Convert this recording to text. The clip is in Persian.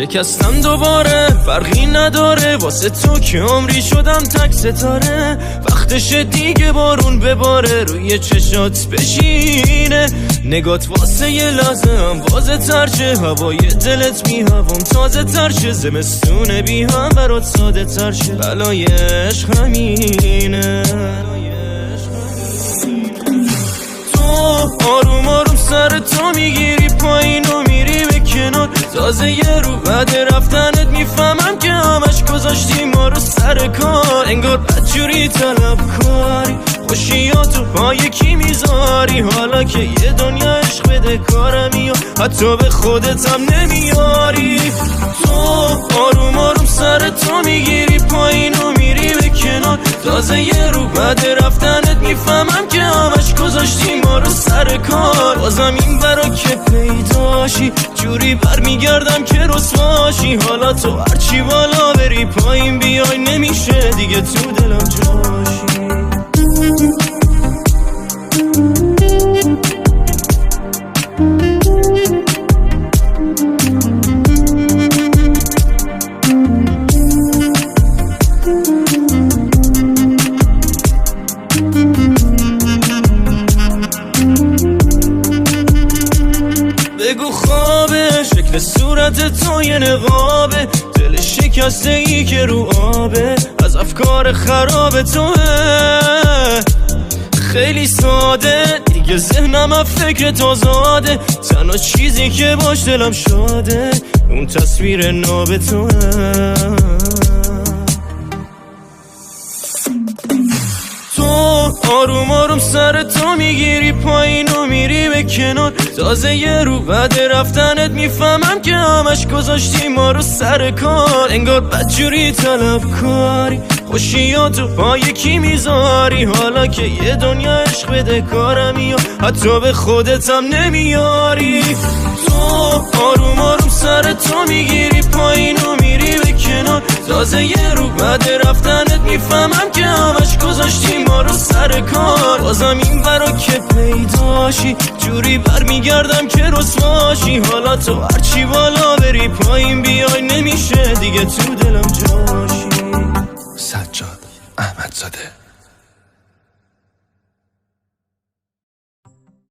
شکستم دوباره فرقی نداره، واسه تو که عمری شدم تک ستاره. وقتشه دیگه بارون بباره، روی چشات بشینه، نگات واسه یه لحظه هم واضح تر شه. هوای دلت بی هوام تازه تر شه، زمستون بی هم برات ساده تر شه. بلای عشق همینه. تو آروم آروم سر تو میگیری پایین و میری به کنار، تازه یه رو بعد رفتنت میفهمم که همش گذاشتی ما رو سر کار. انگار بدجوری طلب کاری، خوشیاتو پای کی میذاری، حالا که یه دنیا عشق بده کارمی و حتی به خودت هم نمیاری. تو آروم آروم سر تو میگیری پایین و میری به کنار، تازه یه رو بعد رفتنت میفهمم که همش گذاشتی ما رو سر کار. بازم این برا که پیداشی، جوری برمیگردم که رسواشی. حالا تو هرچی بالا بری پایین بیای، نمیشه دیگه تو دلم جاشی. بگو خوابه شکل صورت تو یه نقابه، دل شکسته ای که رو آبه، از افکار خراب توه. خیلی ساده دیگه ذهنم از فکر تو زاده، تنها چیزی که باش دلم شاده اون تصویر ناب توه. آروم آروم سر تو میگیری پایین و میری به کنار، تازه یه رو بعد رفتنت میفهمم که همش گذاشتی ما رو سر کار. انگار بدجوری طلب کاری، خوشیاتو پای کی میذاری، حالا که یه دنیا عشق بده کارمی و حتی به خودت هم نمیاری. تو آروم آروم سر تو میگیری پایین و میری به کنار، تازه یه رو بعد رفتنت میفهمم که همش گذاشتی ما رو سر کار. بازم این برا که پیداشی، جوری برمیگردم که رسواشی. حالا تو هرچی بالا بری پایین بیای، نمیشه دیگه تو دلم جاشی. سجاد احمدزاده.